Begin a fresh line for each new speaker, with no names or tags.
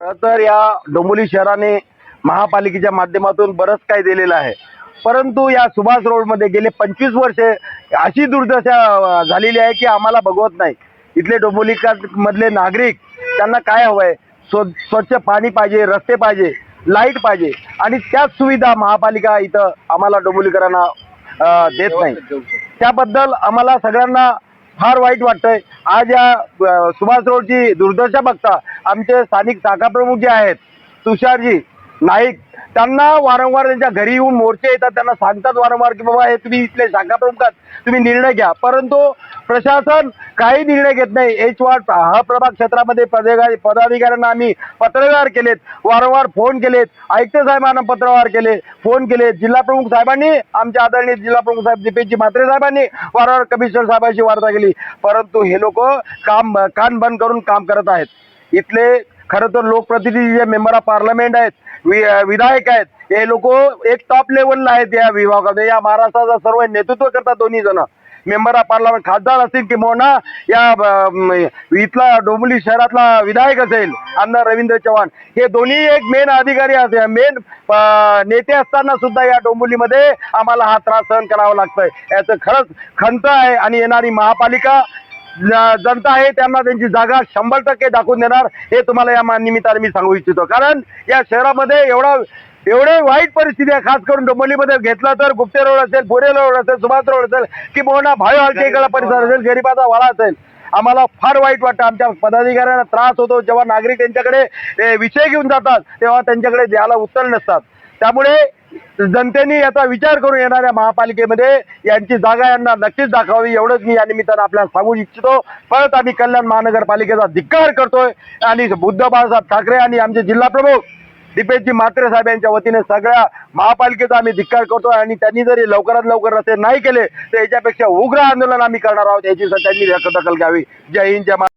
खरं तर या डोंबिवली शहराने महापालिकेच्या माध्यमातून बरंच काही दिलेलं आहे, परंतु या सुभाष रोडमध्ये गेले 25 वर्षे अशी दुर्दशा झालेली आहे की आम्हाला बघवत नाही. इथले डोंबिवलीमधले नागरिक त्यांना काय हवंय, स्वच्छ पाणी पाहिजे, रस्ते पाहिजे, लाईट पाहिजे आणि त्याच सुविधा महापालिका इथं आम्हाला डोंबिवलीकरांना देत नाही. त्याबद्दल आम्हाला सगळ्यांना फार वाईट वाटतंय. आज या सुभाष रोडची दुर्दशा बघता आमचे स्थानिक शाखा प्रमुख जे आहेत तुषारजी नाईक, त्यांना वारंवार त्यांच्या घरी येऊन मोर्चे येतात, त्यांना सांगतात वारंवार की बाबा हे तुम्ही इथले शाखा प्रमुख आहात, तुम्ही निर्णय घ्या, परंतु प्रशासन काही निर्णय घेत नाही. H-वार्ड हा प्रभाग क्षेत्रामध्ये पदाधिकाऱ्यांना आम्ही पत्रव्यवहार केलेत, वारंवार फोन केलेत, आयुक्त साहेबांना पत्रव्यवहार केले, फोन केले, जिल्हा प्रमुख साहेबांनी, आमचे आदरणीय जिल्हा प्रमुख साहेब दीपेशजी म्हात्रे साहेबांनी वारंवार कमिशनर साहेबांशी वार्ता केली, परंतु हे लोक कान बंद करून काम करत आहेत. इथले खरं तर लोकप्रतिनिधी जे मेंबर ऑफ पार्लमेंट आहेत, विधायक आहेत, हे लोक एक टॉप लेवलला आहेत या विभागामध्ये. या महाराष्ट्राचा सर्व नेतृत्व करतात दोन्ही जण, मेंबर ऑफ पार्लमेंट खासदार असतील किंवा या इथला डोंबिवली शहरातला विधायक असेल आमदार रवींद्र चव्हाण, हे दोन्ही एक मेन अधिकारी असे मेन नेते असताना सुद्धा या डोंबिवलीमध्ये आम्हाला हा त्रास सहन करावा लागतोय. याचं खरंच खंत आहे आणि येणारी महापालिका जनता आहे त्यांना त्यांची जागा 100% दाखवून देणार, हे तुम्हाला या निमित्ताने मी सांगू इच्छितो. कारण या शहरामध्ये एवढे वाईट परिस्थिती आहे, खास करून डोंबिवलीमध्ये घेतलं तर गुप्ते रोड असेल, बोरे रोड असेल, सुभाष रोड असेल की मोहना भाईवालच्या परिसर असेल, गरीबाचा वाडा असेल, आम्हाला फार वाईट वाटतं. आमच्या पदाधिकाऱ्यांना त्रास होतो जेव्हा नागरिक त्यांच्याकडे विषय घेऊन जातात तेव्हा त्यांच्याकडे द्यायला उत्तर नसतात. त्यामुळे जनतेने याचा विचार करून येणाऱ्या महापालिकेमध्ये यांची जागा यांना नक्कीच दाखवावी, एवढंच मी या निमित्तानं आपल्याला सांगू इच्छितो. परत आम्ही कल्याण महानगरपालिकेचा धिक्कार करतोय आणि बुद्ध बाळासाहेब ठाकरे आणि आमचे जिल्हा प्रमुख दीपेशजी म्हात्रे साहेब यांच्या वतीने सगळ्या महापालिकेचा आम्ही धिक्कार करतोय आणि त्यांनी जरी लवकरात लवकर रस्ते नाही केले तर याच्यापेक्षा उग्र आंदोलन आम्ही करणार आहोत, याची त्यांनी दखल घ्यावी. जय हिंद, जय महाराष्ट्र.